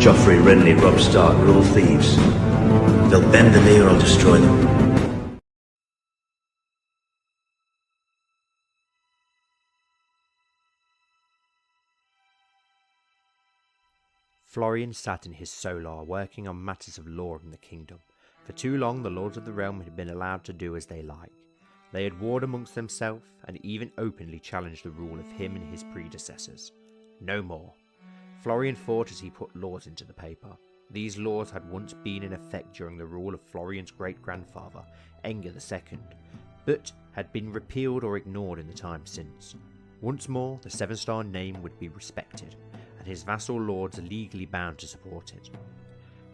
Joffrey, Renly, Robb Stark are all thieves. They'll bend the knee or I'll destroy them. Florian sat in his solar, working on matters of law in the kingdom. For too long the Lords of the Realm had been allowed to do as they like. They had warred amongst themselves, and even openly challenged the rule of him and his predecessors. No more. Florian fought as he put laws into the paper. These laws had once been in effect during the rule of Florian's great-grandfather, Enger II, but had been repealed or ignored in the time since. Once more, the Sevenstar name would be respected, and his vassal lords legally bound to support it.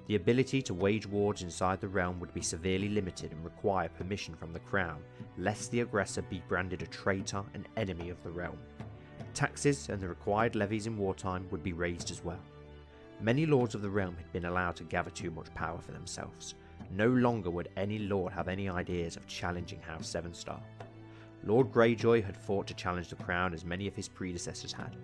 The ability to wage wars inside the realm would be severely limited and require permission from the crown, lest the aggressor be branded a traitor and enemy of the realm. Taxes and the required levies in wartime would be raised as well. Many lords of the realm had been allowed to gather too much power for themselves. No longer would any lord have any ideas of challenging House Sevenstar. Lord Greyjoy had fought to challenge the crown as many of his predecessors had,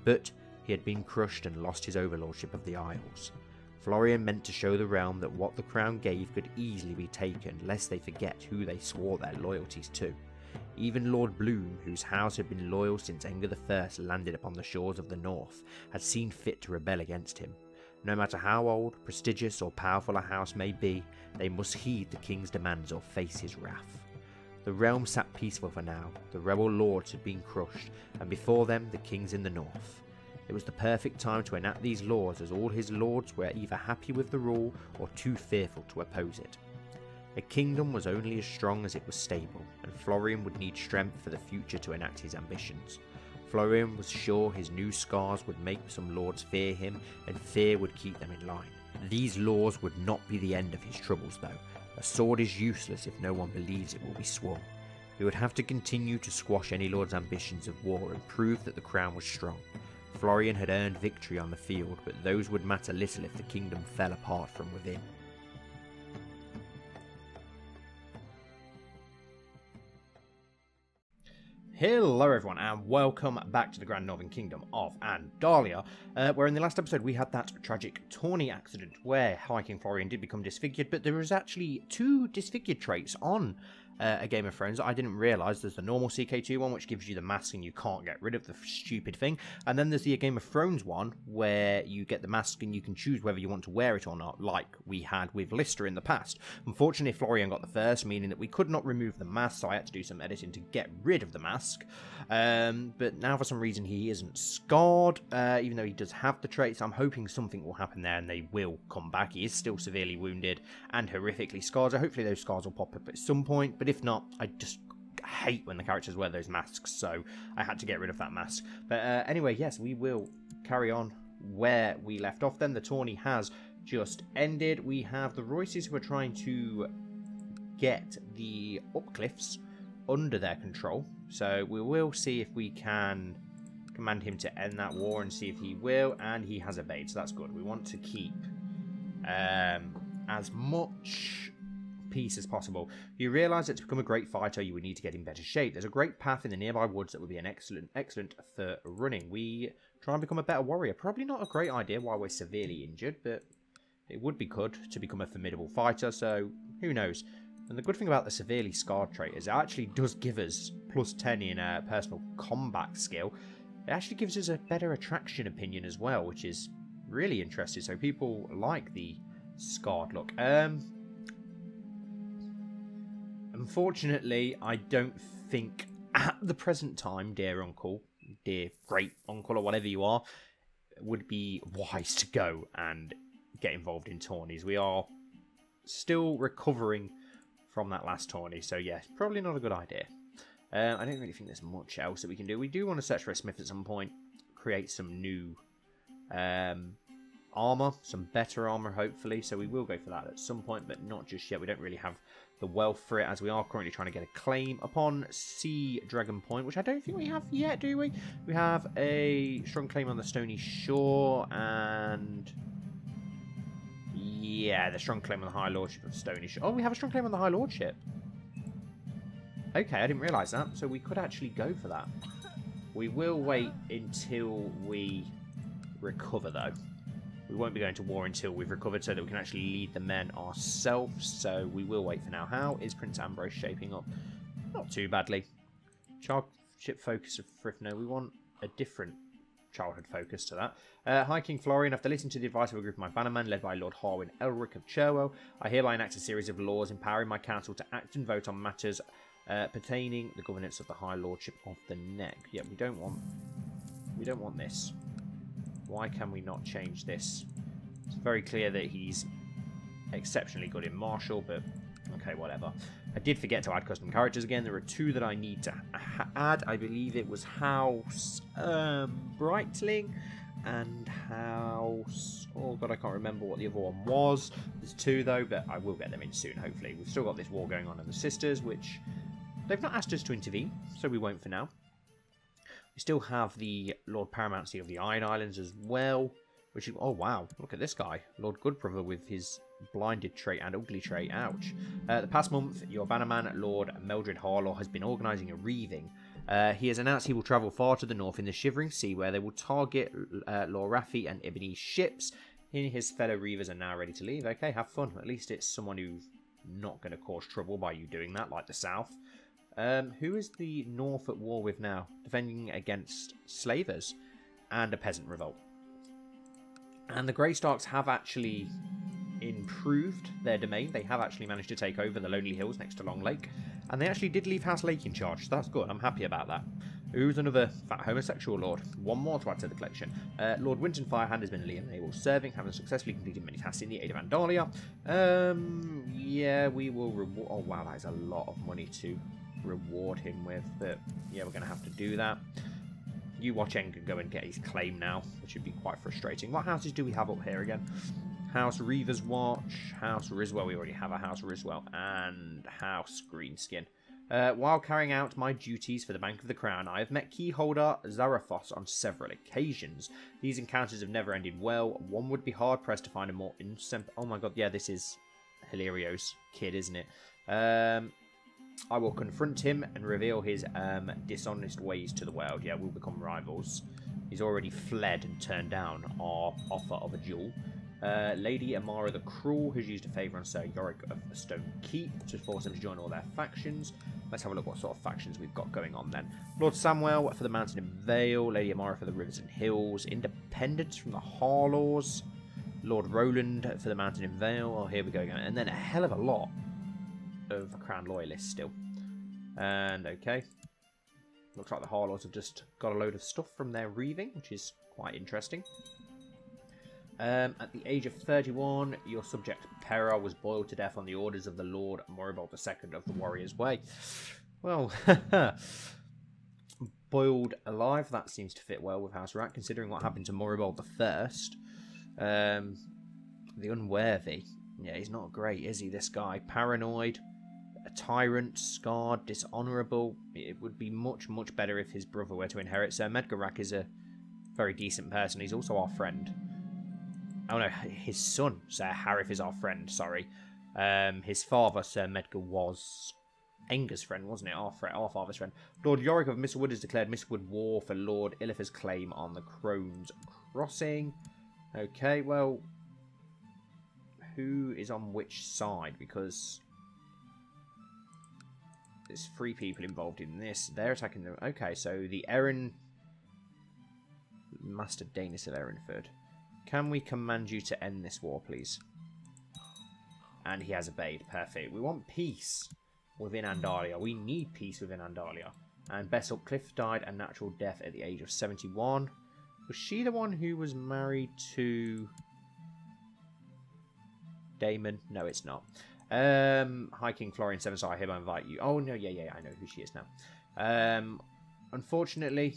but he had been crushed and lost his overlordship of the Isles. Florian meant to show the realm that what the crown gave could easily be taken, lest they forget who they swore their loyalties to. Even Lord Bloom, whose house had been loyal since Enger I landed upon the shores of the north, had seen fit to rebel against him. No matter how old, prestigious or powerful a house may be, they must heed the king's demands or face his wrath. The realm sat peaceful for now. The rebel lords had been crushed, and before them the kings in the north. It was the perfect time to enact these laws, as all his lords were either happy with the rule or too fearful to oppose it. A kingdom was only as strong as it was stable, and Florian would need strength for the future to enact his ambitions. Florian was sure his new scars would make some lords fear him, and fear would keep them in line. These laws would not be the end of his troubles though. A sword is useless if no one believes it will be sworn. He would have to continue to squash any lord's ambitions of war and prove that the crown was strong. Florian had earned victory on the field, but those would matter little if the kingdom fell apart from within. Hello everyone and welcome back to the Grand Northern Kingdom of Andalia, where in the last episode we had that tragic tourney accident where High King Florian did become disfigured, but there was actually two disfigured traits on a Game of Thrones that I didn't realise. There's the normal CK2 one, which gives you the mask and you can't get rid of the stupid thing, and then there's the Game of Thrones one where you get the mask and you can choose whether you want to wear it or not, like we had with Lister in the past. Unfortunately, Florian got the first, meaning that we could not remove the mask, so I had to do some editing to get rid of the mask. But now for some reason he isn't scarred, even though he does have the traits. I'm hoping something will happen there and they will come back. He is still severely wounded and horrifically scarred, so hopefully those scars will pop up at some point, but if not, I just hate when the characters wear those masks, so I had to get rid of that mask. But anyway, yes, we will carry on where we left off then. The tourney has just ended. We have the Royces who are trying to get the Upcliffs under their control, so we will see if we can command him to end that war and see if he will, and he has obeyed, so that's good. We want to keep as much peace as possible. You realise that to become a great fighter you would need to get in better shape. There's a great path in the nearby woods that would be an excellent for running. We try and become a better warrior. Probably not a great idea while we're severely injured, but it would be good to become a formidable fighter, so who knows. And the good thing about the severely scarred trait is it actually does give us plus 10 in personal combat skill. It actually gives us a better attraction opinion as well, which is really interesting. So people like the scarred look. Unfortunately, I don't think at the present time, dear uncle, dear great uncle, or whatever you are, would be wise to go and get involved in tourneys. We are still recovering from that last tourney, so yeah, probably not a good idea. I don't really think there's much else that we can do. We do want to search for a smith at some point, create some new armor, some better armor hopefully, so we will go for that at some point, but not just yet. We don't really have the wealth for it, as we are currently trying to get a claim upon Sea Dragon Point, which I don't think we have yet, do we? We have a strong claim on the Stony Shore, and yeah, the strong claim on the High Lordship of Stony Shore. Oh, we have a strong claim on the High Lordship. Okay, I didn't realise that, so we could actually go for that. We will wait until we recover, though. We won't be going to war until we've recovered so that we can actually lead the men ourselves. So we will wait for now. How is Prince Ambrose shaping up? Not too badly. Childship focus of Frith. No, we want a different childhood focus to that. High King Florian, after listening to the advice of a group of my bannermen led by Lord Harwin Elric of Cherwell, I hereby enact a series of laws empowering my council to act and vote on matters pertaining the governance of the High Lordship of the Neck. Yeah, we don't want this. Why can we not change this? It's very clear that he's exceptionally good in martial, but okay, whatever. I did forget to add custom characters again. There are two that I need to add. I believe it was House Brightling and House... Oh god, I can't remember what the other one was. There's two though, but I will get them in soon, hopefully. We've still got this war going on in the Sisters, which they've not asked us to intervene, so we won't for now. We still have the Lord Paramountcy of the Iron Islands as well, which is... Oh wow, look at this guy. Lord Goodbrother with his blinded trait and ugly trait. Ouch. The past month, your bannerman, Lord Meldred Harlaw, has been organising a reaving. He has announced he will travel far to the north in the Shivering Sea, where they will target Lord Raffi and Ibony's ships. He and his fellow reavers are now ready to leave. Okay, have fun. At least it's someone who's not going to cause trouble by you doing that, like the south. Who is the north at war with now? Defending against slavers and a peasant revolt. And the Greystarks have actually improved their domain. They have actually managed to take over the Lonely Hills next to Long Lake. And they actually did leave House Lake in charge, so that's good. I'm happy about that. Who's another fat homosexual lord? One more to add to the collection. Lord Winton Firehand has been able serving, having successfully completed many tasks in the aid of Andalia. Yeah, we will reward... Oh, wow, that is a lot of money to reward him with, but yeah, we're going to have to do that. You watch Enger go and get his claim now, which would be quite frustrating. What houses do we have up here again? House Reaver's Watch, House Riswell, we already have a House Riswell, and House Greenskin. While carrying out my duties for the Bank of the Crown, I have met keyholder Zarathos on several occasions. These encounters have never ended well. One would be hard-pressed to find a more innocent... Oh my god, yeah, this is Hilario's kid, isn't it? I will confront him and reveal his dishonest ways to the world. Yeah, we'll become rivals. He's already fled and turned down our offer of a duel. Lady Amara the Cruel has used a favour on Sir Yorick of the Stone Keep to force him to join all their factions. Let's have a look what sort of factions we've got going on then. Lord Samwell for the Mountain and Vale, Lady Amara for the Rivers and Hills, Independence from the Harlaws, Lord Roland for the Mountain and Vale. Oh, here we go again. And then a hell of a lot of Crown Loyalists still. And okay. Looks like the Harlaws have just got a load of stuff from their reaving, which is quite interesting. At the age of 31, your subject Pera was boiled to death on the orders of the Lord Moribald II of the Warrior's Way. Well, boiled alive, that seems to fit well with House Rat, considering what happened to Moribald I. The Unworthy. Yeah, he's not great, is he, this guy? Paranoid, a tyrant, scarred, dishonourable. It would be much, much better if his brother were to inherit. Sir Medgarak is a very decent person. He's also our friend. Oh no, his son, Sir Harif, is our friend, sorry. His father, Sir Medgar, was Enger's friend, wasn't it? Our father's friend. Lord Yorick of Mistwood has declared Mistwood war for Lord Illifer's claim on the Crone's Crossing. Okay, well, who is on which side? Because there's 3 people involved in this. They're attacking them. Okay, so the Master Danis of Erinford. Can we command you to end this war, please? And he has obeyed. Perfect. We want peace within Andalia. We need peace within Andalia. And Bessel Cliff died a natural death at the age of 71. Was she the one who was married to Damon? No, it's not. High King Florian Sevenstar, I hereby invite you. Oh, no, yeah, I know who she is now. Unfortunately,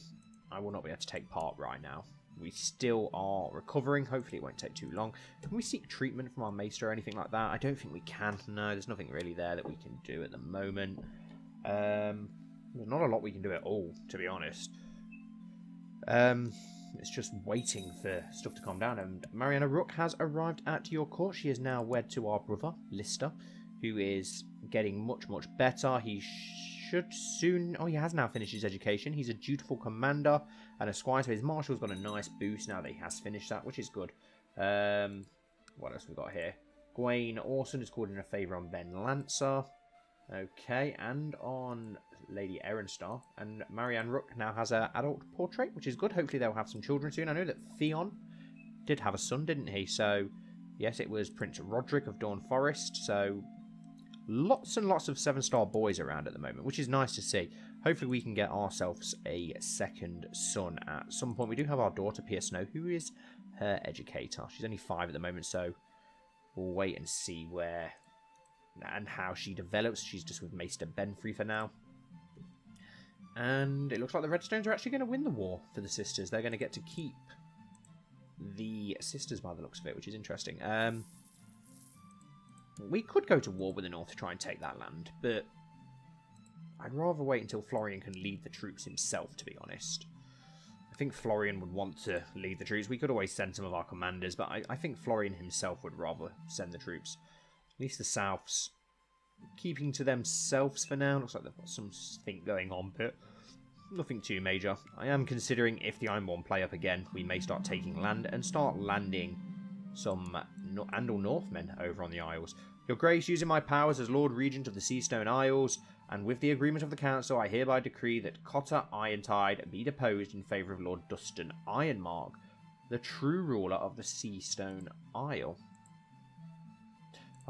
I will not be able to take part right now. We still are recovering. Hopefully it won't take too long. Can we seek treatment from our maester or anything like that? I don't think we can. No, there's nothing really there that we can do at the moment. There's not a lot we can do at all, to be honest. It's just waiting for stuff to calm down. And Mariana Rook has arrived at your court. She is now wed to our brother, Lister, who is getting much, much better. He should soon... Oh, he has now finished his education. He's a dutiful commander and a squire, so his marshal's got a nice boost now that he has finished that, which is good. What else we got here? Gawain Orson is called in a favour on Ben Lancer. Okay, and on Lady Erenstar. And Marianne Rook now has an adult portrait, which is good. Hopefully they'll have some children soon. I know that Theon did have a son, didn't he? So, yes, it was Prince Roderick of Dawn Forest. So, lots and lots of 7-star boys around at the moment, which is nice to see. Hopefully we can get ourselves a second son at some point. We do have our daughter, Pia Snow, who is her educator. She's only 5 at the moment, so we'll wait and see where and how she develops. She's just with Maester Benfree for now. And it looks like the Redstones are actually going to win the war for the sisters. They're going to get to keep the sisters by the looks of it, which is interesting. We could go to war with the North to try and take that land, but I'd rather wait until Florian can lead the troops himself, to be honest. I think Florian would want to lead the troops. We could always send some of our commanders, but I think Florian himself would rather send the troops. At least the Souths keeping to themselves for now. Looks like they've got something going on, but nothing too major. I am considering if the Ironborn play up again, we may start taking land and start landing some Andal Northmen over on the Isles. Your Grace, using my powers as Lord Regent of the Seastone Isles, and with the agreement of the Council, I hereby decree that Cotter Irontide be deposed in favour of Lord Dustin Ironmark, the true ruler of the Seastone Isle.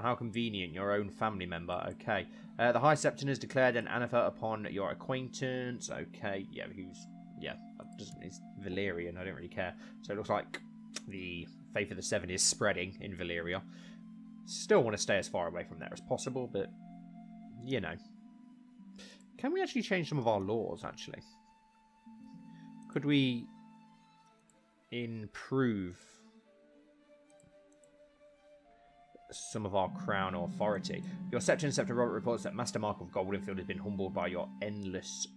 How convenient, your own family member. Okay. The High Septon has declared an anathema upon your acquaintance. Okay. Yeah, it's Valyrian. I don't really care. So it looks like the Faith of the Seven is spreading in Valyria. Still want to stay as far away from there as possible, but, you know. Can we actually change some of our laws, actually? Could we improve some of our crown authority? Your Septon Scepter Robert reports that Master Mark of Goldenfield has been humbled by your endless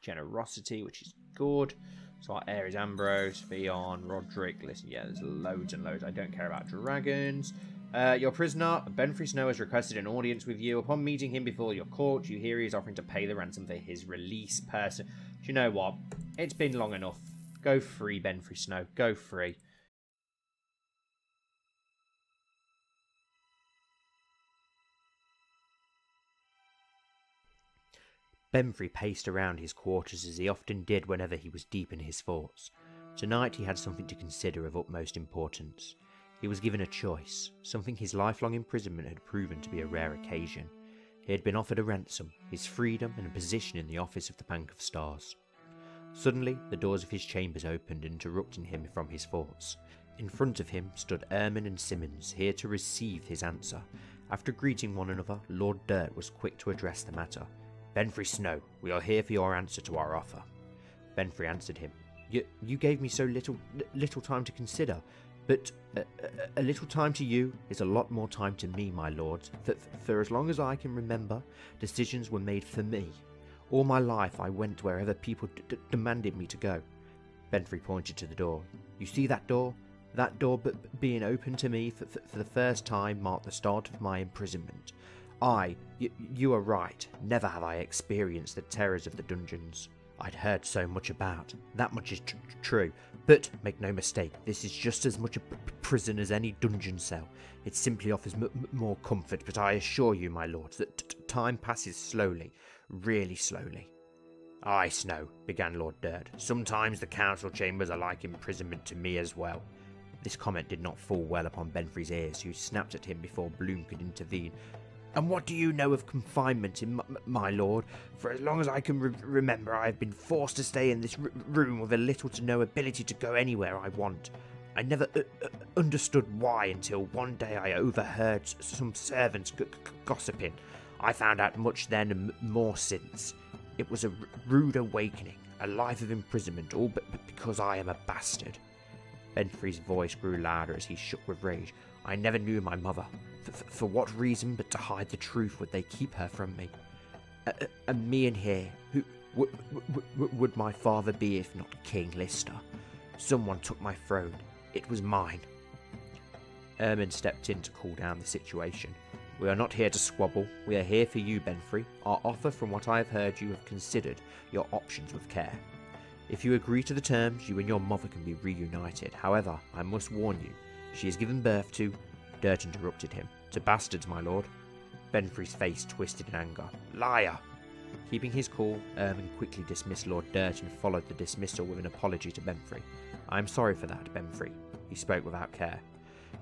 generosity, which is good. So our heir is Ambrose, Theon, Roderick. Listen, yeah, there's loads and loads. I don't care about dragons. Your prisoner, Benfree Snow, has requested an audience with you. Upon meeting him before your court, you hear he is offering to pay the ransom for his release. Do you know what? It's been long enough. Go free, Benfree Snow. Go free. Benfree paced around his quarters as he often did whenever he was deep in his thoughts. Tonight he had something to consider of utmost importance. He was given a choice, something his lifelong imprisonment had proven to be a rare occasion. He had been offered a ransom, his freedom, and a position in the office of the Bank of Stars. Suddenly, the doors of his chambers opened, interrupting him from his thoughts. In front of him stood Ermin and Simmons, here to receive his answer. After greeting one another, Lord Dirt was quick to address the matter. Benfree Snow, we are here for your answer to our offer. Benfree answered him. You gave me so little time to consider, but a little time to you is a lot more time to me, my lord. For as long as I can remember, decisions were made for me. All my life I went wherever people demanded me to go. Benfree pointed to the door. You see that door? That door being open to me for the first time marked the start of my imprisonment. You are right, never have I experienced the terrors of the dungeons I'd heard so much about. That much is true, but make no mistake, this is just as much a prison as any dungeon cell. It simply offers more comfort, but I assure you, my lords, that time passes slowly, really slowly. Aye, Snow, began Lord Dirt. Sometimes the council chambers are like imprisonment to me as well. This comment did not fall well upon Benfree's ears, who snapped at him before Bloom could intervene. And what do you know of confinement, my lord? For as long as I can remember, I have been forced to stay in this room with a little to no ability to go anywhere I want. I never understood why until one day I overheard some servants gossiping. I found out much then and more since. It was a rude awakening, a life of imprisonment, all but because I am a bastard. Benfree's voice grew louder as he shook with rage. I never knew my mother. For what reason but to hide the truth would they keep her from me? And me in here, who would my father be if not King Lister? Someone took my throne. It was mine. Ermin stepped in to cool down the situation. We are not here to squabble. We are here for you, Benfree. Our offer, from what I have heard, you have considered your options with care. If you agree to the terms, you and your mother can be reunited. However, I must warn you, she has given birth to... Dirt interrupted him. To bastards, my lord. Benfree's face twisted in anger. Liar! Keeping his cool, Ermin quickly dismissed Lord Dirt and followed the dismissal with an apology to Benfree. I am sorry for that, Benfree. He spoke without care.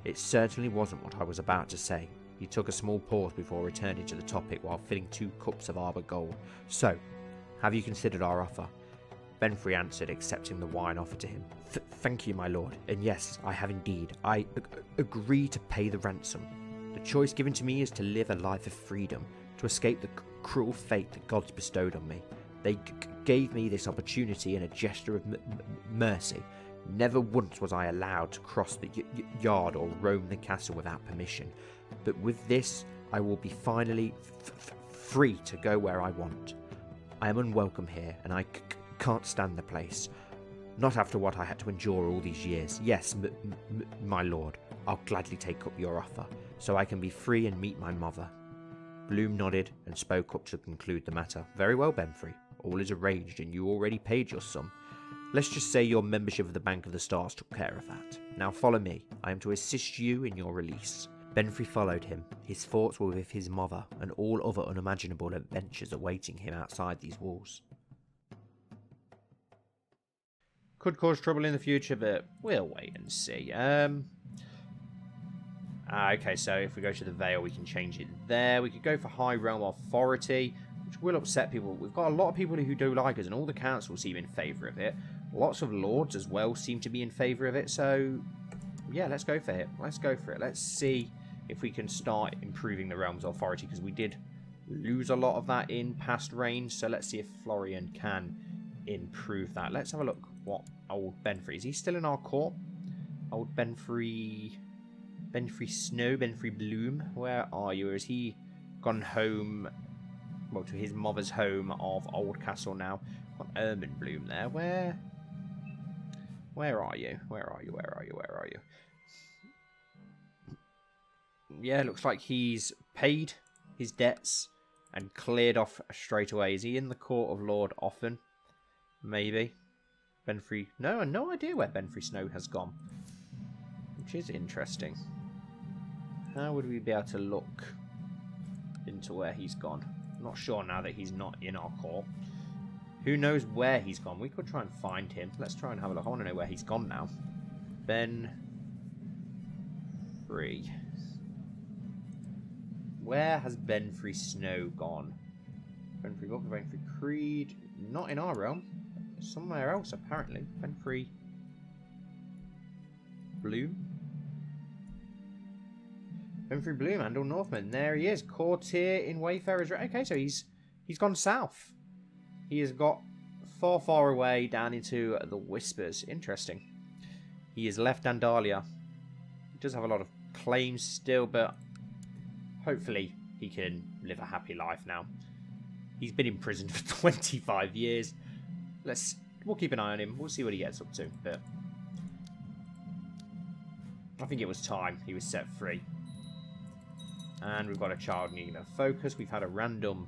It certainly wasn't what I was about to say. He took a small pause before returning to the topic while filling 2 cups of Arbor Gold. So, have you considered our offer? Benfree answered, accepting the wine offered to him. Thank you, my lord. And yes, I have indeed. I agree to pay the ransom. The choice given to me is to live a life of freedom, to escape the cruel fate that God's bestowed on me. They gave me this opportunity in a gesture of mercy. Never once was I allowed to cross the yard or roam the castle without permission. But with this, I will be finally free to go where I want. I am unwelcome here, and I can't stand the place. Not after what I had to endure all these years. Yes, my lord, I'll gladly take up your offer, so I can be free and meet my mother. Bloom nodded and spoke up to conclude the matter. Very well, Benfree. All is arranged, and you already paid your sum. Let's just say your membership of the Bank of the Stars took care of that. Now follow me. I am to assist you in your release. Benfree followed him. His thoughts were with his mother and all other unimaginable adventures awaiting him outside these walls. Could cause trouble in the future, but we'll wait and see. Okay, so if we go to the Vale, we can change it there. We could go for High Realm Authority, which will upset people. We've got a lot of people who do like us, and all the councils seem in favour of it. Lots of lords as well seem to be in favour of it, so yeah, let's go for it. Let's go for it. Let's see if we can start improving the Realm's Authority, because we did lose a lot of that in past reigns, so let's see if Florian can improve that. Let's have a look what old Benfree, is he still in our court? Old Benfree Snow, Benfree Bloom, where are you? Or has he gone home, well, to his mother's home of Old Castle now? Got Ermin Bloom there. Where are you? Where are you? Yeah, looks like he's paid his debts and cleared off straight away. Is he in the court of Lord Offen? Maybe. Benfree... No, no idea where Benfree Snow has gone. Which is interesting. How would we be able to look into where he's gone? I'm not sure now that he's not in our court. Who knows where he's gone? We could try and find him. Let's try and have a look. I want to know where he's gone now. Benfree. Where has Benfree Snow gone? Benfree Book, Benfree Creed. Not in our realm. Somewhere else, apparently. Benfree Bloom. Benfree Bloom, Andal Northman. There he is. Courtier in Wayfarer's... Okay, so he's gone south. He has got far, far away down into the Whispers. Interesting. He has left Andalia. He does have a lot of claims still, but hopefully he can live a happy life now. He's been in prison for 25 years. We'll keep an eye on him. We'll see what he gets up to. But I think it was time he was set free. And we've got a child needing a focus. We've had a random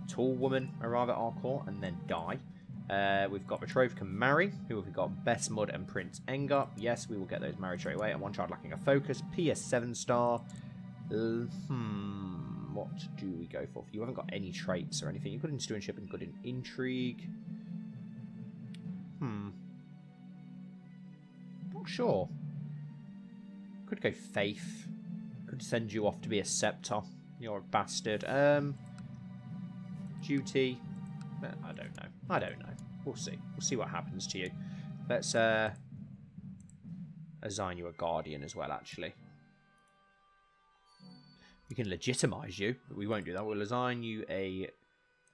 tall woman arrive at our court and then die. We've got betrothed can marry. Who have we got? Best Mud and Prince Enger. Yes, we will get those married straight away. And one child lacking a focus. PS Sevenstar. What do we go for? You haven't got any traits or anything. You're good in stewardship and good in intrigue. Not sure. Could go faith. Could send you off to be a scepter. You're a bastard. Duty. I don't know. We'll see. We'll see what happens to you. Let's assign you a guardian as well, actually. We can legitimize you, but we won't do that. We'll assign you a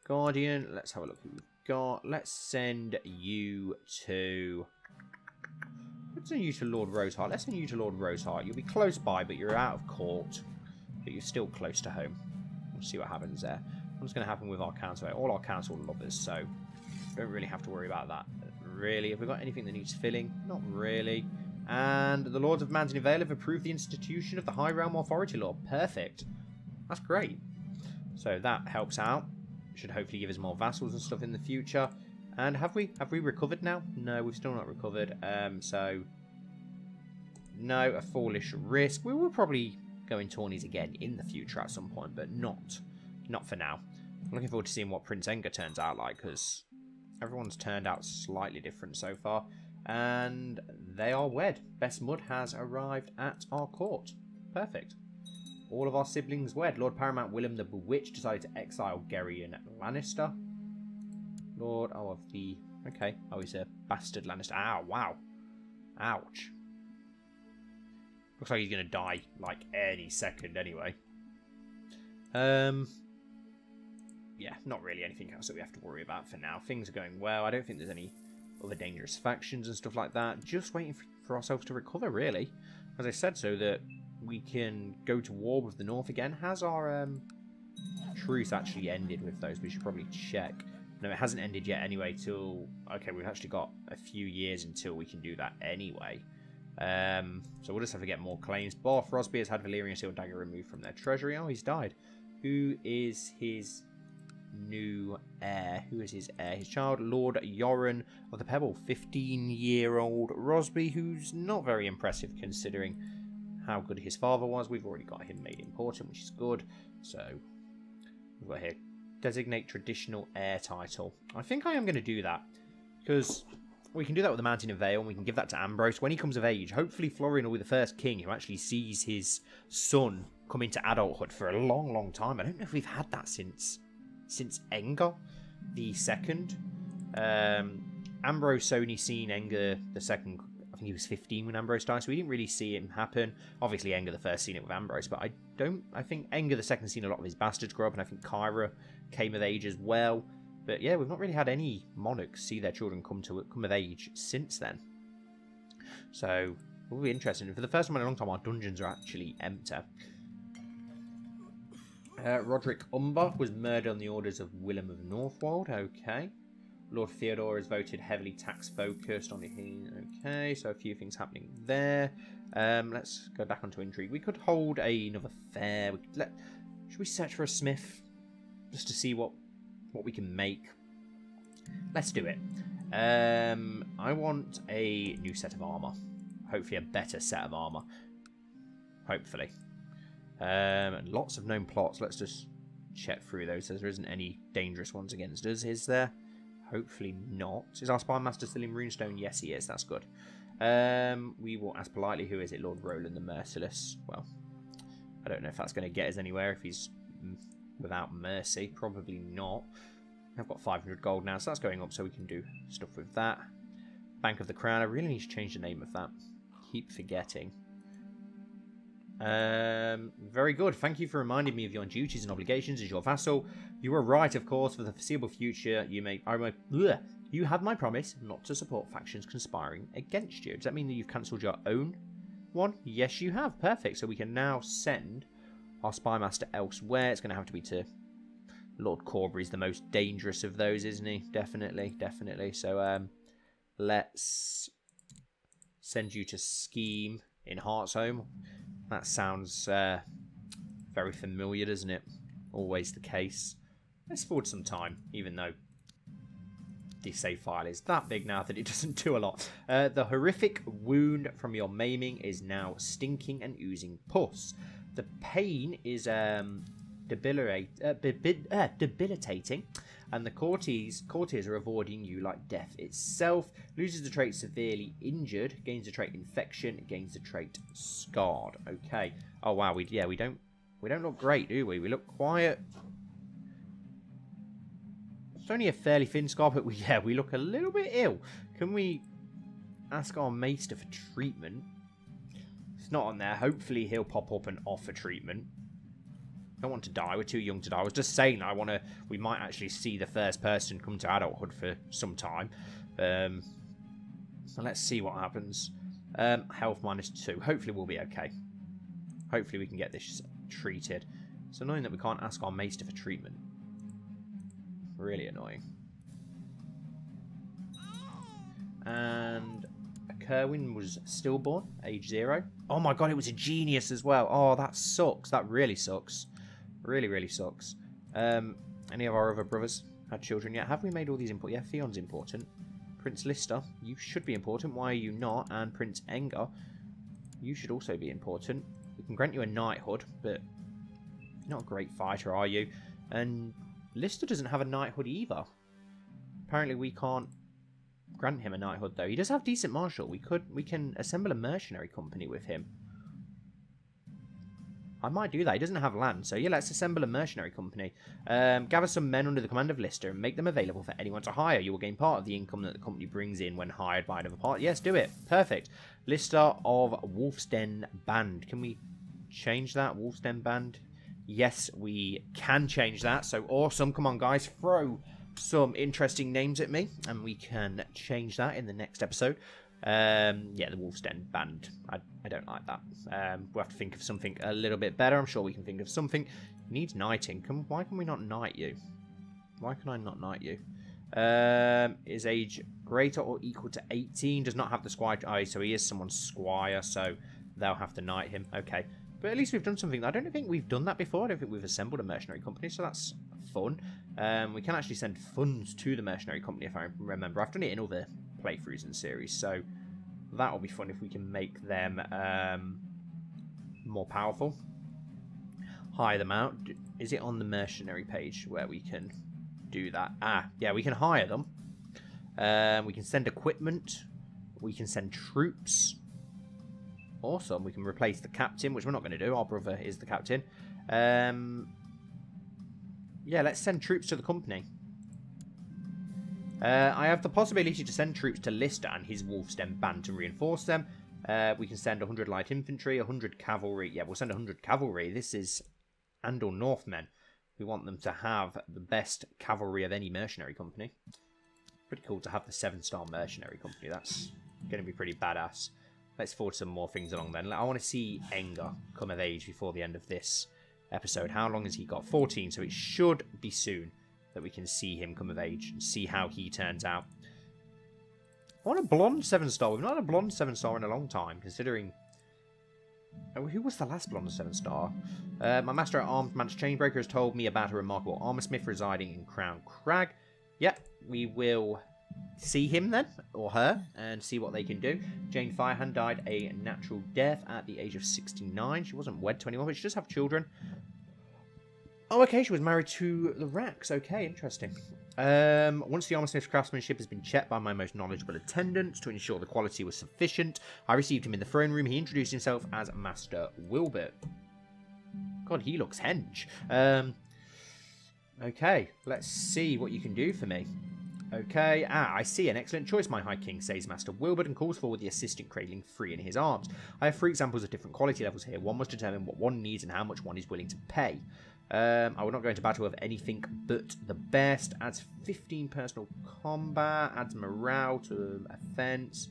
guardian. Let's have a look who we've got. Let's send you to... Let's send you to Lord Roseheart. Let's send you to Lord Roseheart. You'll be close by, but you're out of court. But you're still close to home. We'll see what happens there. What's going to happen with our council? All our council lovers, so don't really have to worry about that. Really, have we got anything that needs filling? Not really. And the Lords of Mountain Vale have approved the institution of the High Realm Authority Law. Perfect. That's great. So that helps out. Should hopefully give us more vassals and stuff in the future. And have we recovered now? No, we've still not recovered. So no, a foolish risk. We will probably go in tourneys again in the future at some point, but not for now. I'm looking forward to seeing what Prince Enger turns out like, because everyone's turned out slightly different so far. And they are wed. Best Mud has arrived at our court. Perfect. All of our siblings wed. Lord Paramount Willem the Bewitched decided to exile Geryon Lannister. Lord of the... Okay. Oh, he's a bastard Lannister. Ow, wow. Ouch. Looks like he's going to die, like, any second anyway. Yeah, not really anything else that we have to worry about for now. Things are going well. I don't think there's any other dangerous factions and stuff like that. Just waiting for ourselves to recover, really. As I said, so that we can go to war with the North again. Has our truce actually ended with those? We should probably check. No, it hasn't ended yet anyway till... Okay, we've actually got a few years until we can do that anyway. So we'll just have to get more claims. Barth Rosby has had Valyrian Steel Dagger removed from their treasury. Oh, he's died. Who is his new heir? Who is his heir? His child, Lord Yoren of the Pebble. 15-year-old Rosby, who's not very impressive considering how good his father was. We've already got him made important, which is good. So we've got here, designate traditional heir title. I think I am going to do that, because we can do that with the Mountain of Vale, and we can give that to Ambrose when he comes of age. Hopefully Florian will be the first king who actually sees his son come into adulthood for a long, long time. I don't know if we've had that since Enger the Second. Ambrose only seen Enger the Second. I think he was 15 when Ambrose died, so we didn't really see it happen. Obviously, Enger the First seen it with Ambrose, but I think Enger the Second seen a lot of his bastards grow up, and I think Kyra came of age as well. But yeah, we've not really had any monarchs see their children come of age since then. So it will be interesting. For the first time in a long time, our dungeons are actually empty. Roderick Umber was murdered on the orders of Willem of Northwold. Okay. Lord Theodore has voted heavily tax-focused on the... Okay, so a few things happening there. Let's go back onto intrigue. We could hold another fair. Should we search for a smith? Just to see what we can make. Let's do it. I want a new set of armor. Hopefully a better set of armor. Hopefully. And lots of known plots. Let's just check through those. So there isn't any dangerous ones against us, is there? Hopefully not. Is our Spy Master still in Runestone? Yes, he is. That's good. We will ask politely, who is it? Lord Roland the Merciless. Well, I don't know if that's going to get us anywhere if he's without mercy. Probably not. I've got 500 gold now, so that's going up, so we can do stuff with that. Bank of the Crown. I really need to change the name of that. Keep forgetting. Very good. Thank you for reminding me of your duties and obligations as your vassal. You were right, of course. For the foreseeable future, you have my promise not to support factions conspiring against you. Does that mean that you've cancelled your own one? Yes, you have. Perfect. So we can now send our Spy Master elsewhere. It's going to have to be to Lord Corbury's the most dangerous of those, isn't he? Definitely, definitely. So let's send you to Scheme in Heartsholme. That sounds very familiar, doesn't it? Always the case. Let's forward some time, even though the save file is that big now that it doesn't do a lot. The horrific wound from your maiming is now stinking and oozing pus. The pain is debilitating, and the courtiers are avoiding you like death itself. Loses the trait severely injured, gains the trait infection, gains the trait scarred. Okay. Oh wow, we don't look great, do we? We look quiet. It's only a fairly thin scar, but we look a little bit ill. Can we ask our maester for treatment? It's not on there. Hopefully he'll pop up and offer treatment. Don't want to die. We're too young to die. I was just saying we might actually see the first person come to adulthood for some time. So let's see what happens. Health -2. Hopefully we'll be okay. Hopefully we can get this treated. It's annoying that we can't ask our maester for treatment. Really annoying. And Kerwin was stillborn, age 0. Oh my god, it was a genius as well. Oh, that sucks. That really sucks. Really, really sucks. Any of our other brothers? had children yet. Have we made all these important? Yeah, Theon's important. Prince Lister, you should be important. Why are you not? And Prince Enger, you should also be important. We can grant you a knighthood, but you're not a great fighter, are you? And Lister doesn't have a knighthood either. Apparently we can't grant him a knighthood, though. He does have decent martial. We can assemble a mercenary company with him. I might do that. He doesn't have land, so yeah, let's assemble a mercenary company. Gather some men under the command of Lister and make them available for anyone to hire. You will gain part of the income that the company brings in when hired by another party. Yes, do it. Perfect. Lister of Wolf's Den Band. Can we change that? Wolf's Den Band? Yes, we can change that. So awesome. Come on, guys. Throw some interesting names at me, and we can change that in the next episode. Yeah, the Wolf's Den Band. I don't like that. We'll have to think of something a little bit better. I'm sure we can think of something. Needs knighting. Why can we not knight you? Why can I not knight you? Is age greater or equal to 18? Does not have the squire. Oh, so he is someone's squire, so they'll have to knight him. Okay. But at least we've done something. I don't think we've done that before. I don't think we've assembled a mercenary company, so that's fun. We can actually send funds to the mercenary company, if I remember. I've done it in other playthroughs in the series, so that'll be fun if we can make them more powerful. Hire them out. Is it on the mercenary page where we can do that? Ah, yeah, we can hire them. We can send equipment. We can send troops. Awesome. We can replace the captain, which we're not going to do. Our brother is the captain. Yeah, let's send troops to the company. I have the possibility to send troops to Lister and his Wolf's Den Band to reinforce them. We can send 100 light infantry, 100 cavalry. Yeah, we'll send 100 cavalry. This is Andor Northmen. We want them to have the best cavalry of any mercenary company. Pretty cool to have the 7-star mercenary company. That's going to be pretty badass. Let's forward some more things along then. I want to see Enger come of age before the end of this episode. How long has he got? 14, so it should be soon that we can see him come of age and see how he turns out. I want a blonde 7-star. We've not had a blonde 7-star in a long time, considering... Oh, who was the last blonde 7-star? My master at arms, Mance Chainbreaker, has told me about a remarkable armorsmith residing in Crown Crag. Yep, we will see him then, or her, and see what they can do. Jane Firehand died a natural death at the age of 69. She wasn't wed to anyone, but she does have children. Oh, okay, she was married to the Rax. Okay, interesting. Once the armorsmith's craftsmanship has been checked by my most knowledgeable attendants to ensure the quality was sufficient, I received him in the throne room. He introduced himself as Master Wilbert. God, he looks hench. Okay, let's see what you can do for me. Okay, I see. An excellent choice, my High King, says Master Wilbert, and calls forward the assistant cradling 3 in his arms. I have 3 examples of different quality levels here. One must determine what one needs and how much one is willing to pay. I will not go into battle with anything but the best. Adds 15 personal combat. Adds morale to offense.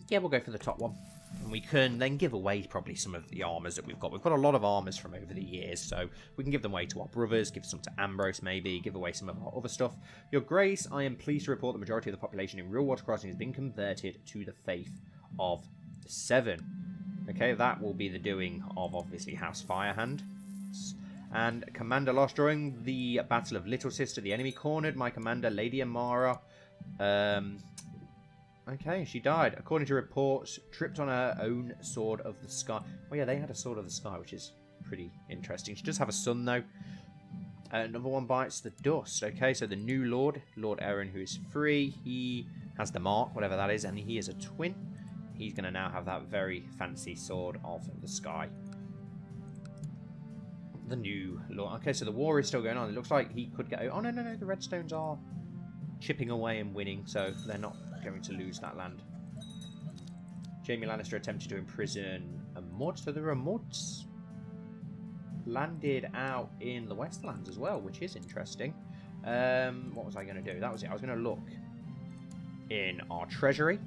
Yeah, we'll go for the top one. And we can then give away probably some of the armors that we've got. We've got a lot of armors from over the years, so we can give them away to our brothers, give some to Ambrose maybe, give away some of our other stuff. Your Grace, I am pleased to report the majority of the population in Real Water Crossing has been converted to the faith of the 7. Okay, that will be the doing of, obviously, House Firehand. And commander lost during the Battle of Little Sister. The enemy cornered my commander, Lady Amara. Okay, she died. According to reports, tripped on her own Sword of the Sky. Oh yeah, they had a Sword of the Sky, which is pretty interesting. She does have a son, though. Another one bites the dust. Okay, so the new Lord, Lord Aaron, who is free, he has the mark, whatever that is, and he is a twin. He's going to now have that very fancy Sword of the Sky. The new Lord. Okay, so the war is still going on. It looks like he could get... Oh, no, no, no. The Redstones are chipping away and winning, so they're not going to lose that land. Jaime Lannister attempted to imprison a Mud, so there are Muds landed out in the Westerlands as well, which is interesting. What was I going to do? That was it. I was going to look in our treasury.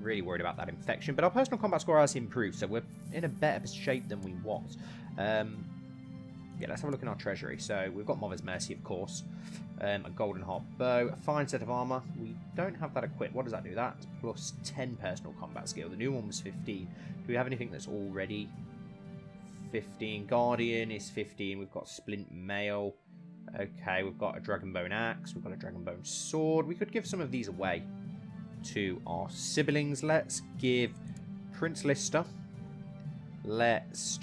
Really worried about that infection, but our personal combat score has improved, so we're in a better shape than we was. Yeah, let's have a look in our treasury. So we've got Mother's Mercy, of course, a golden heart bow, a fine set of armor. We don't have that equipped. What does that do? That's plus 10 personal combat skill. The new one was 15. Do we have anything that's already 15? Guardian is 15. We've got Splint Mail. Okay, we've got a Dragonbone Axe. We've got a Dragonbone Sword. We could give some of these away to our siblings. Let's give Prince Lister. Let's...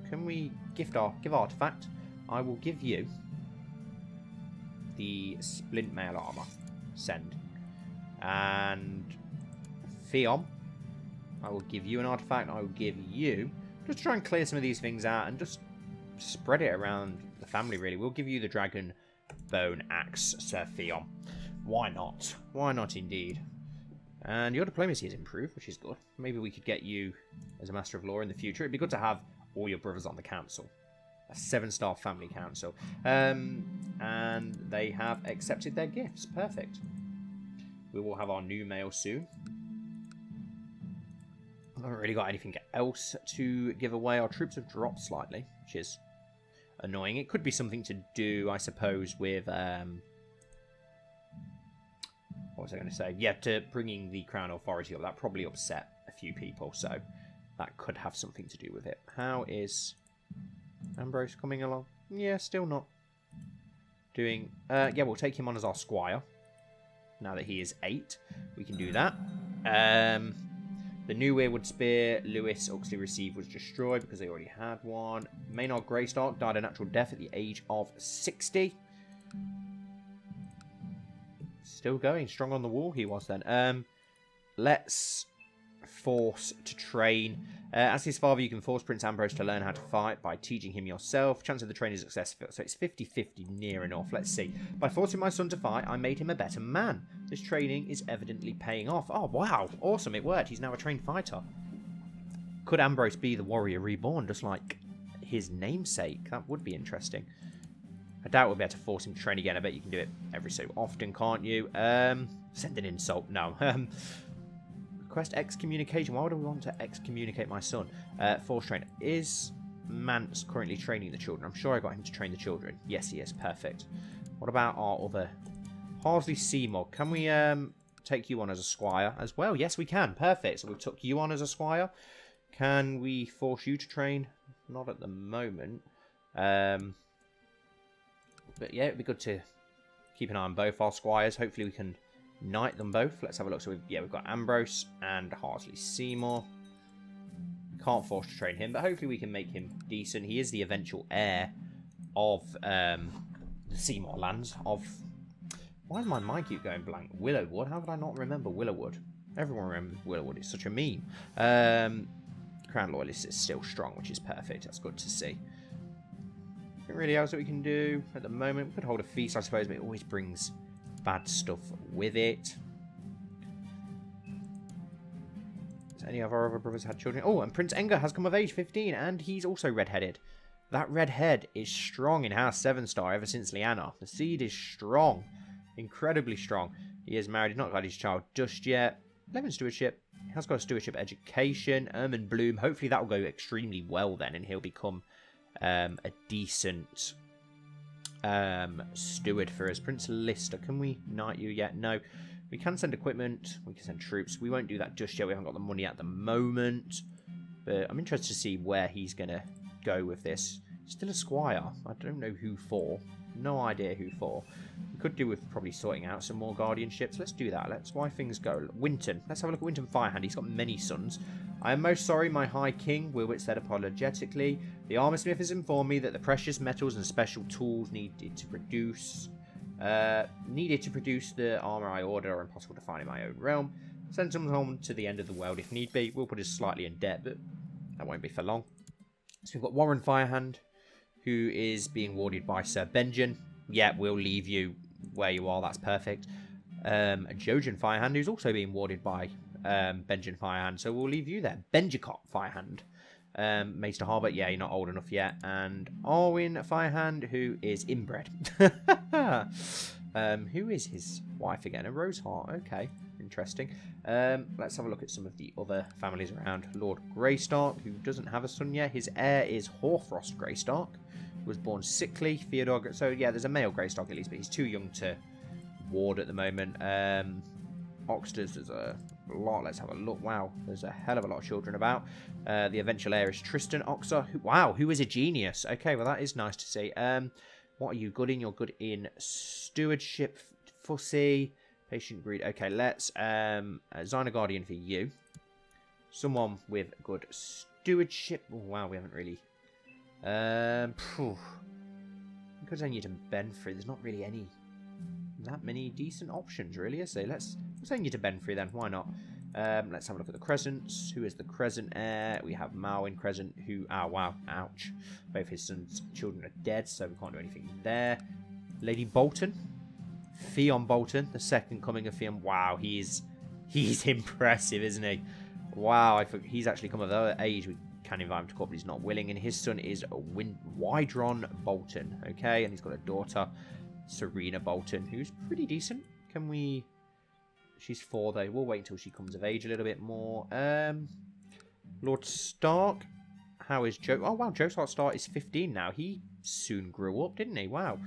Can we give artifact? I will give you the Splint Mail Armor. Send. And Theon, I will give you an artifact. I will give you... Just try and clear some of these things out and just spread it around the family, really. We'll give you the Dragon Bone Axe, Sir Theon. Why not? Why not, indeed? And your diplomacy has improved, which is good. Maybe we could get you as a Master of Law in the future. It'd be good to have all your brothers on the council. A 7-star family council. And they have accepted their gifts. Perfect. We will have our new mail soon. I haven't really got anything else to give away. Our troops have dropped slightly, which is annoying. It could be something to do, I suppose, with... what was I going to say? Yeah, to bringing the Crown Authority up. That probably upset a few people, so that could have something to do with it. How is Ambrose coming along? Yeah, still not doing... yeah, we'll take him on as our squire. Now that he is 8, we can do that. The new Weirwood Spear Lewis Oxley received was destroyed because they already had one. Maynard Greystark died a natural death at the age of 60. Still going. Strong on the wall he was then. Let's force to train. As his father, you can force Prince Ambrose to learn how to fight by teaching him yourself. Chance of the training is successful. So it's 50-50 near enough. Let's see. By forcing my son to fight, I made him a better man. This training is evidently paying off. Oh, wow. Awesome. It worked. He's now a trained fighter. Could Ambrose be the warrior reborn, just like his namesake? That would be interesting. I doubt we'll be able to force him to train again. I bet you can do it every so often, can't you? Send an insult. No. Request excommunication. Why would we want to excommunicate my son? Force trainer. Is Mance currently training the children? I'm sure I got him to train the children. Yes, he is. Perfect. What about our other... Harsley Seymour. Can we take you on as a squire as well? Yes, we can. Perfect. So we took you on as a squire. Can we force you to train? Not at the moment. But yeah, it'd be good to keep an eye on both our squires. Hopefully we can knight them both. Let's have a look. So we've got Ambrose and Harsley Seymour. We can't force to train him, but hopefully we can make him decent. He is the eventual heir of the Seymour lands. Why does my mind keep going blank? Willowwood? How could I not remember Willowwood? Everyone remembers Willowwood. It's such a meme. Crown Loyalist is still strong, which is perfect. That's good to see. Nothing really else that we can do at the moment. We could hold a feast, I suppose, but it always brings bad stuff with it. Has any of our other brothers had children? Oh, and Prince Enger has come of age, 15, and he's also red-headed. That red head is strong in House Sevenstar ever since Lyanna. The seed is strong. Incredibly strong. He is married. He's not got his child just yet. 11 stewardship. He has got a stewardship education. Ermine Bloom. Hopefully that will go extremely well then, and he'll become a decent steward for us. Prince Lister. Can we knight you yet? No. We can send equipment. We can send troops. We won't do that just yet. We haven't got the money at the moment. But I'm interested to see where he's going to go with this. Still a squire. I don't know who for. No idea who for. We could do with probably sorting out some more guardianships. Let's do that. Let's why things go. Winton. Let's have a look at Winton Firehand. He's got many sons. I am most sorry, my High King. Wilwit said apologetically. The armorsmith has informed me that the precious metals and special tools needed to produce the armor I order are impossible to find in my own realm. Send them home to the end of the world if need be. We'll put us slightly in debt, but that won't be for long. So we've got Warren Firehand, who is being warded by Sir Benjen. Yeah, we'll leave you where you are. That's perfect. Jojen Firehand, who's also being warded by Benjen Firehand. So we'll leave you there. Benjicott Firehand. Maester Harbour. Yeah, you're not old enough yet. And Arwen Firehand, who is inbred. Who is his wife again? A Roseheart. Okay, interesting. Let's have a look at some of the other families around. Lord Greystark, who doesn't have a son yet. His heir is Hoarfrost Greystark, who was born sickly. Theodore. So yeah, there's a male Greystark at least, but he's too young to ward at the moment. Oxters, there's a lot. Let's have a look. Wow, there's a hell of a lot of children about. The eventual heir is Tristan Oxer. Who is a genius. Okay, well that is nice to see. What are you good in? You're good in stewardship, fussy, patient, greed. Okay, let's Zyna Guardian for you. Someone with good stewardship. Oh, wow, we haven't really. We could send you to Benfree. There's not really that many decent options, really, is there? Let's send you to Benfree then. Why not? Let's have a look at the Crescents. Who is the Crescent heir? We have Marwyn Crescent, who... Oh, wow. Ouch. Both his sons' children are dead, so we can't do anything there. Lady Bolton. Theon Bolton, the second coming of Theon. Wow, he's impressive, isn't he? Wow, he's actually come of age. We can invite him to court, but he's not willing. And his son is Wydron Bolton, okay? And he's got a daughter, Serena Bolton, who's pretty decent. Can we... She's 4, though. We'll wait until she comes of age a little bit more. Lord Stark. How is Joe? Oh, wow. Joe Stark is 15 now. He soon grew up, didn't he? Wow.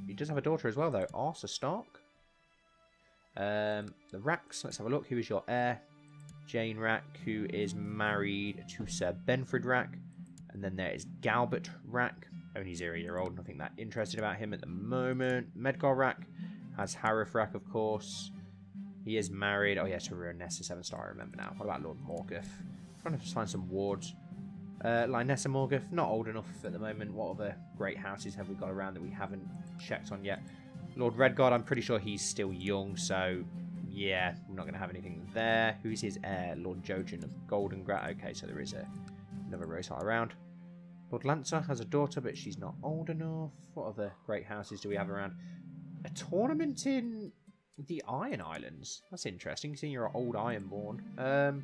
He does have a daughter as well, though. Arthur Stark. The Racks. Let's have a look. Who is your heir? Jane Rack, who is married to Sir Benfree Rack. And then there is Galbert Rack. Only 0-year-old. Nothing that interested about him at the moment. Medgar Rack has Harith Rack, of course. He is married. Oh, yeah, to Grand Maester Stitch, I remember now. What about Lord Morgoth? Trying to find some wards. Lannister Morgoth, not old enough at the moment. What other great houses have we got around that we haven't checked on yet? Lord Redguard, I'm pretty sure he's still young, so yeah, we're not going to have anything there. Who's his heir? Lord Jojen of Goldengrat. Okay, so there is another Rosehart around. Lord Lancer has a daughter, but she's not old enough. What other great houses do we have around? A tournament in the Iron Islands. That's interesting, seeing you're an old Ironborn.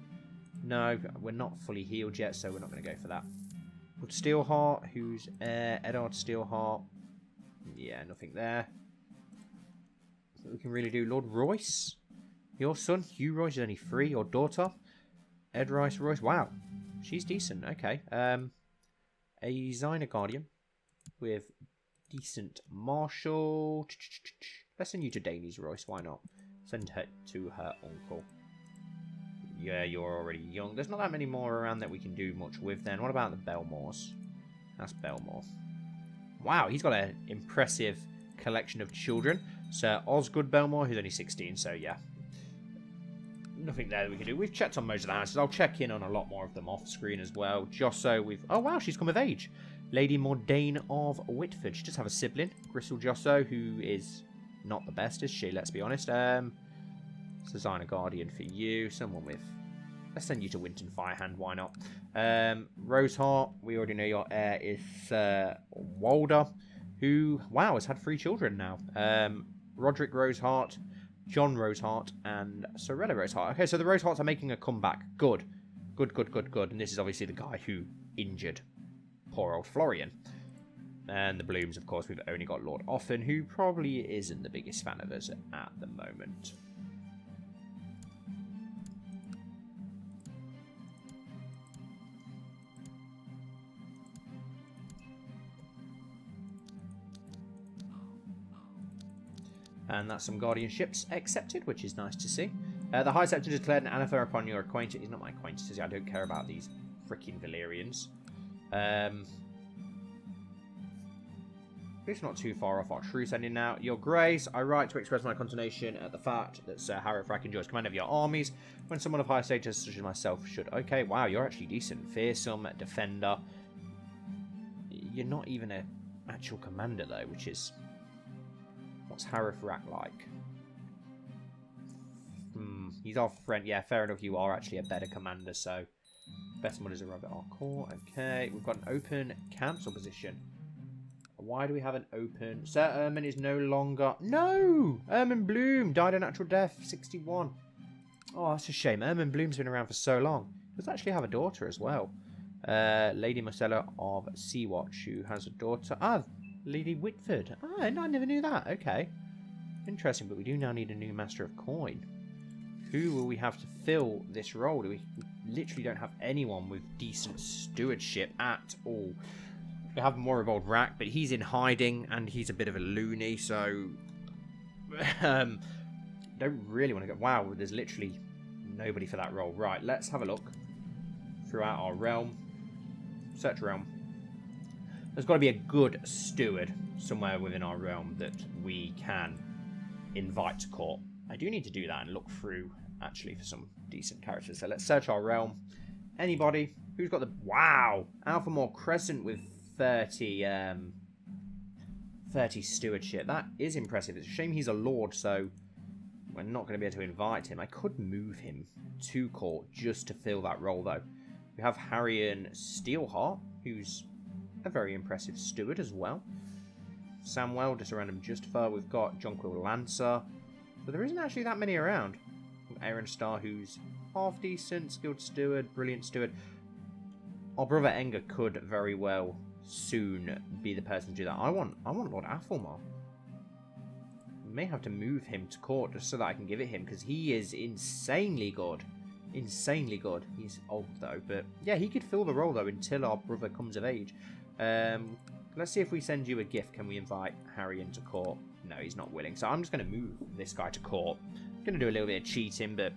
No, we're not fully healed yet, so we're not going to go for that. Lord Steelheart, who's Eddard Steelheart. Yeah, nothing there. What we can really do. Lord Royce. Your son, Hugh Royce, is only 3. Your daughter, Ed Royce. Wow, she's decent. Okay. A Zyna Guardian with decent martial. Let's send you to Davies Royce. Why not? Send her to her uncle. Yeah, you're already young. There's not that many more around that we can do much with then. What about the Belmores? That's Belmore. Wow, he's got an impressive collection of children. Sir Osgood Belmore, who's only 16, so yeah. Nothing there that we can do. We've checked on most of the houses. I'll check in on a lot more of them off screen as well. Josso, we've... Oh, wow, she's come of age. Lady Mordaine of Whitford. She does have a sibling, Gristle Josso, who is not the best, is she? Let's be honest. Zyna Guardian for you. Someone with... Let's send you to Winton Firehand. Why not? Rosehart. We already know your heir is Walder, who, wow, has had 3 children now. Roderick Rosehart, John Rosehart, and Sorella Rosehart. Okay, so the Roseharts are making a comeback. Good. Good. And this is obviously the guy who injured poor old Florian. And the Blooms, of course, we've only got Lord Offen, who probably isn't the biggest fan of us at the moment. And that's some guardianships accepted, which is nice to see. The High Septon declared an anathema upon your acquaintance. He's not my acquaintance, is he? I don't care about these freaking Valyrians. It's not too far off our truce ending now. Your Grace, I write to express my consternation at the fact that Sir Harith Rack enjoys command of your armies when someone of high status such as myself should. Okay, wow, you're actually decent. Fearsome, defender. You're not even an actual commander, though, which is... What's Harith Rack like? He's our friend. Yeah, fair enough. You are actually a better commander, so... Best mod is arrived at our core. Okay, we've got an open council position. Why do we have an open... Sir Ermin is no longer... No! Ermin Bloom died a natural death, 61. Oh, that's a shame. Ermin Bloom's been around for so long. He does actually have a daughter as well. Lady Marcella of Sea-Watch, who has a daughter. Ah, Lady Whitford. Ah, I never knew that. Okay. Interesting, but we do now need a new Master of Coin. Who will we have to fill this role? We literally don't have anyone with decent stewardship at all. We have Moribald Rack, but he's in hiding, and he's a bit of a loony, so... don't really want to go... Wow, there's literally nobody for that role. Right, let's have a look throughout our realm. Search realm. There's got to be a good steward somewhere within our realm that we can invite to court. I do need to do that and look through, actually, for some decent characters. So let's search our realm. Anybody who's got the... Wow! Alphamore Crescent with 30 stewardship. That is impressive. It's a shame he's a lord, so we're not going to be able to invite him. I could move him to court just to fill that role, though. We have Harrion Steelheart, who's a very impressive steward as well. Samwell, just a random justifier. We've got Jonquil Lancer. But there isn't actually that many around. Aaron Starr, who's half decent, skilled steward, brilliant steward. Our brother Enger could very well soon be the person to do that. I want Lord Athelmar. May have to move him to court just so that I can give it him, because he is insanely good. Insanely good. He's old though, but yeah, he could fill the role though until our brother comes of age. Let's see if we send you a gift. Can we invite Harry into court? No, he's not willing. So I'm just going to move this guy to court. I'm going to do a little bit of cheating, but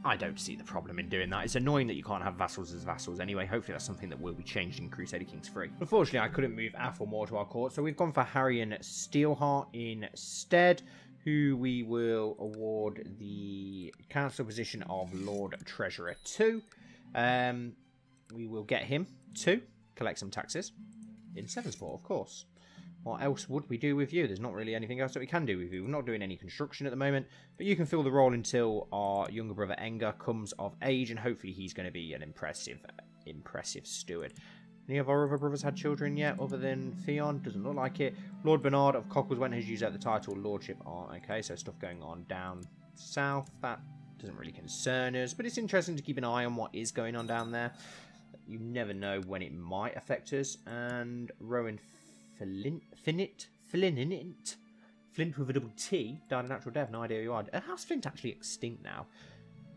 I don't see the problem in doing that. It's annoying that you can't have vassals as vassals anyway. Hopefully that's something that will be changed in Crusader Kings 3. Unfortunately, I couldn't move Athelmore to our court, so we've gone for Harrion Steelheart instead, who we will award the council position of Lord Treasurer 2. We will get him to collect some taxes in Sevenstar, of course. What else would we do with you? There's not really anything else that we can do with you. We're not doing any construction at the moment, but you can fill the role until our younger brother Enger comes of age, and hopefully he's going to be an impressive steward. Any of our other brothers had children yet, other than Theon? Doesn't look like it. Lord Bernard of Cockleswent has used out the title Lordship. Oh, okay, so stuff going on down south. That doesn't really concern us, but it's interesting to keep an eye on what is going on down there. You never know when it might affect us. And Rowan Flint with a double T died a natural death. No idea who you are. How's Flint actually extinct now?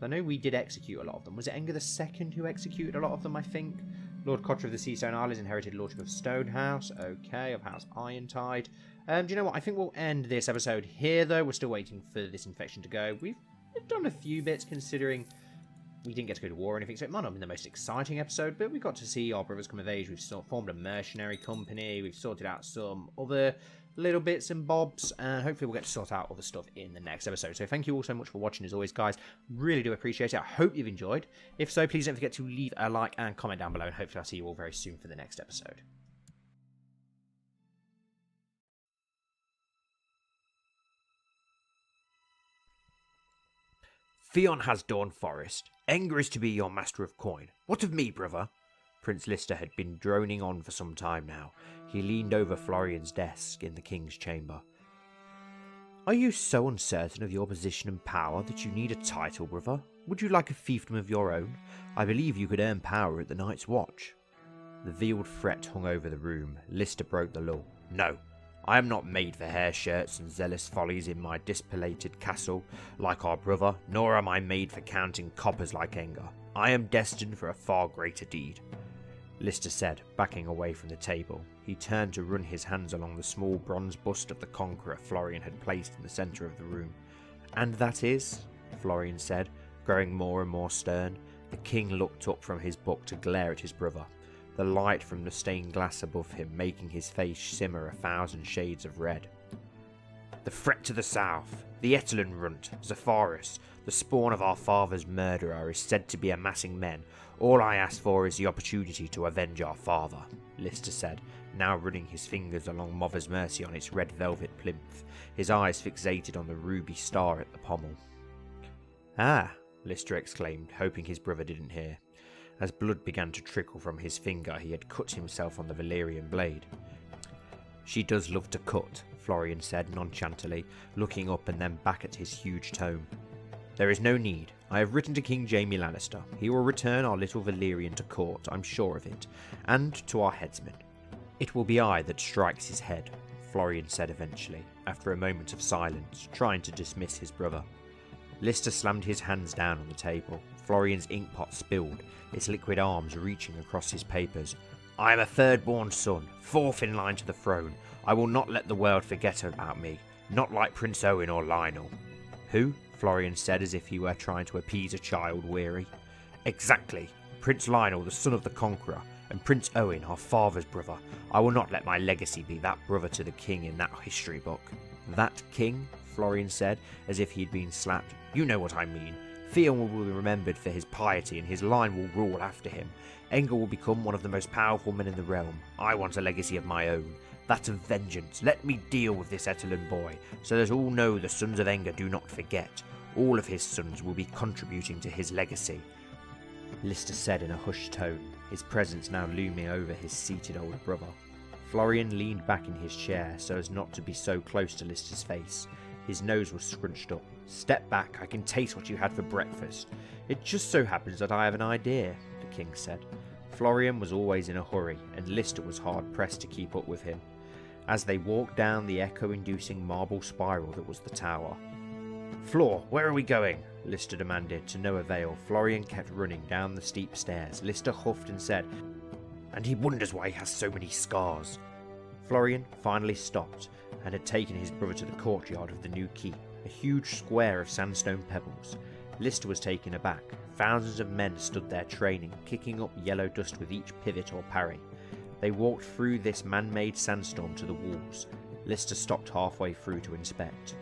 I know we did execute a lot of them. Was it Enger II who executed a lot of them, I think? Lord Cotter of the Seastone Isles inherited Lordship of Stonehouse. Okay, of House Irontide. Do you know what? I think we'll end this episode here, though. We're still waiting for this infection to go. We've done a few bits, considering we didn't get to go to war or anything, so it might not have been the most exciting episode, but we got to see our brothers come of age. We've formed a mercenary company. We've sorted out some other little bits and bobs, and hopefully we'll get to sort out other stuff in the next episode. So thank you all so much for watching, as always, guys. Really do appreciate it. I hope you've enjoyed. If so, please don't forget to leave a like and comment down below, and hopefully I'll see you all very soon for the next episode. Theon has Dawn Forest. Enger is to be your master of coin. What of me, brother? Prince Lister had been droning on for some time now. He leaned over Florian's desk in the king's chamber. Are you so uncertain of your position and power that you need a title, brother? Would you like a fiefdom of your own? I believe you could earn power at the Night's Watch. The veiled threat hung over the room. Lister broke the law. No. I am not made for hair shirts and zealous follies in my dissipated castle like our brother, nor am I made for counting coppers like Enger. I am destined for a far greater deed. Lister said, backing away from the table. He turned to run his hands along the small bronze bust of the conqueror Florian had placed in the centre of the room. And that is? Florian said, growing more and more stern. The king looked up from his book to glare at his brother, the light from the stained glass above him making his face simmer 1,000 shades of red. The threat to the south, the Etelin runt, Zepharus, the spawn of our father's murderer, is said to be amassing men. All I ask for is the opportunity to avenge our father, Lister said, now running his fingers along Mother's Mercy on its red velvet plinth, his eyes fixated on the ruby star at the pommel. Ah, Lister exclaimed, hoping his brother didn't hear. As blood began to trickle from his finger, he had cut himself on the Valyrian blade. She does love to cut, Florian said nonchalantly, looking up and then back at his huge tome. There is no need. I have written to King Jaime Lannister. He will return our little Valyrian to court, I'm sure of it, and to our headsman. It will be I that strikes his head, Florian said eventually, after a moment of silence, trying to dismiss his brother. Lister slammed his hands down on the table. Florian's inkpot spilled, its liquid arms reaching across his papers. I am a third-born son, fourth in line to the throne. I will not let the world forget about me, not like Prince Owen or Lionel. Who? Florian said as if he were trying to appease a child weary. Exactly. Prince Lionel, the son of the Conqueror, and Prince Owen, our father's brother. I will not let my legacy be that brother to the king in that history book." "That king?" Florian said, as if he'd been slapped. "You know what I mean. Theon will be remembered for his piety, and his line will rule after him. Enger will become one of the most powerful men in the realm. I want a legacy of my own, that of vengeance. Let me deal with this Etelin boy, so that all know the sons of Enger do not forget. All of his sons will be contributing to his legacy," Lister said in a hushed tone, his presence now looming over his seated older brother. Florian leaned back in his chair so as not to be so close to Lister's face. His nose was scrunched up. "Step back, I can taste what you had for breakfast." "It just so happens that I have an idea," the king said. Florian was always in a hurry, and Lister was hard-pressed to keep up with him, as they walked down the echo-inducing marble spiral that was the tower. "Flor, where are we going?" Lister demanded. To no avail, Florian kept running down the steep stairs. Lister huffed and said, "And he wonders why he has so many scars." Florian finally stopped, and had taken his brother to the courtyard of the new keep, a huge square of sandstone pebbles. Lister was taken aback. Thousands of men stood there training, kicking up yellow dust with each pivot or parry. They walked through this man-made sandstorm to the walls. Lister stopped halfway through to inspect.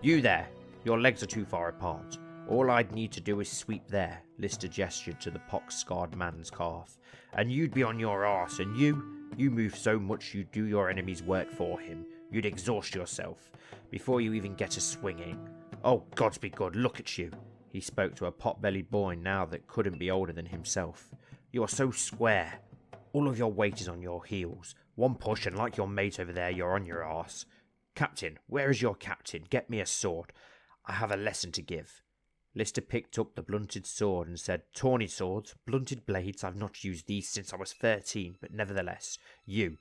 "You there! Your legs are too far apart. All I'd need to do is sweep there," Lister gestured to the pox-scarred man's calf. "And you'd be on your arse, and you move so much you'd do your enemy's work for him. You'd exhaust yourself before you even get a swinging. Oh, gods be good, look at you." He spoke to a pot-bellied boy now that couldn't be older than himself. "You are so square. All of your weight is on your heels. One push and like your mate over there, you're on your arse. Captain, where is your captain? Get me a sword. I have a lesson to give." Lister picked up the blunted sword and said, "Tawny swords, blunted blades, I've not used these since I was 13, but nevertheless, you,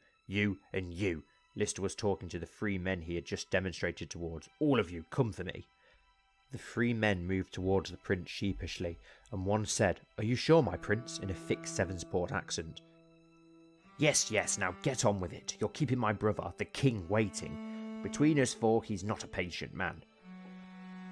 and you." Lister was talking to the 3 men he had just demonstrated towards. "All of you, come for me." The 3 men moved towards the prince sheepishly, and one said, "Are you sure, my prince?" in a thick Sevensport accent. Yes, now get on with it. You're keeping my brother, the king, waiting. Between us 4, he's not a patient man."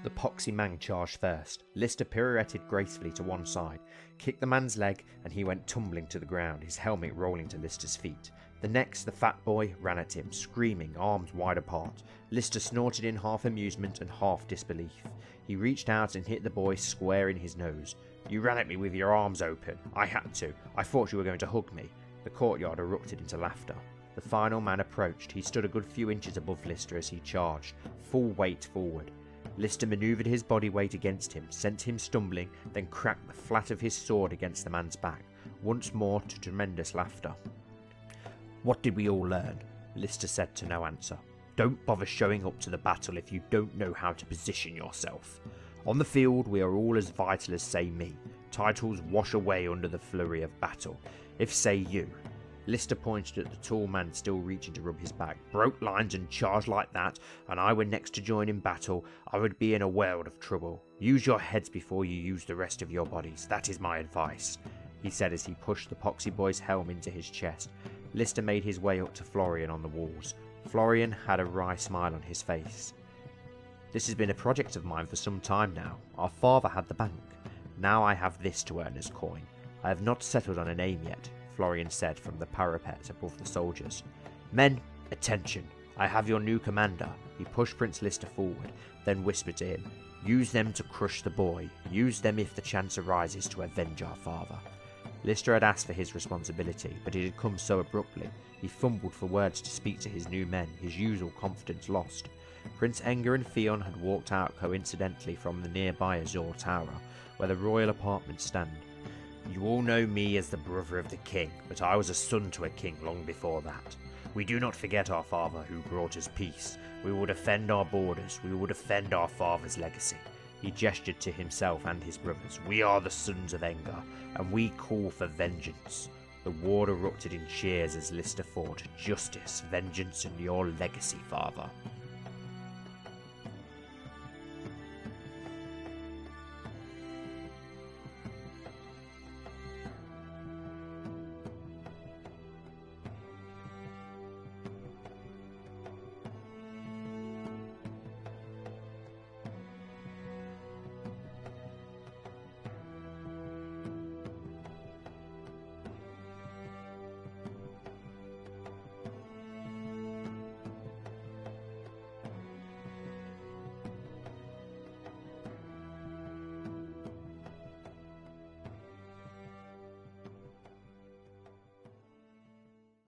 The poxy man charged first. Lister pirouetted gracefully to one side, kicked the man's leg, and he went tumbling to the ground, his helmet rolling to Lister's feet. The next, the fat boy ran at him, screaming, arms wide apart. Lister snorted in half amusement and half disbelief. He reached out and hit the boy square in his nose. "You ran at me with your arms open. I had to. I thought you were going to hug me." The courtyard erupted into laughter. The final man approached. He stood a good few inches above Lister as he charged, full weight forward. Lister manoeuvred his body weight against him, sent him stumbling, then cracked the flat of his sword against the man's back, once more to tremendous laughter. "What did we all learn?" Lister said to no answer. "Don't bother showing up to the battle if you don't know how to position yourself. On the field we are all as vital as say me. Titles wash away under the flurry of battle. If say you," Lister pointed at the tall man still reaching to rub his back, "broke lines and charged like that, and I were next to join in battle, I would be in a world of trouble. Use your heads before you use the rest of your bodies. That is my advice," he said as he pushed the poxy boy's helm into his chest. Lister made his way up to Florian on the walls. Florian had a wry smile on his face. "This has been a project of mine for some time now. Our father had the bank. Now I have this to earn as coin. I have not settled on a name yet," Florian said from the parapet above the soldiers. "Men, attention. I have your new commander." He pushed Prince Lister forward, then whispered to him, "Use them to crush the boy. Use them if the chance arises to avenge our father." Lister had asked for his responsibility, but it had come so abruptly. He fumbled for words to speak to his new men, his usual confidence lost. Prince Enger and Theon had walked out coincidentally from the nearby Azor Tower, where the royal apartments stand. "You all know me as the brother of the king, but I was a son to a king long before that. We do not forget our father who brought us peace. We will defend our borders. We will defend our father's legacy." He gestured to himself and his brothers. "We are the sons of Enger, and we call for vengeance." The ward erupted in cheers as Lister fought. "Justice, vengeance, and your legacy, father."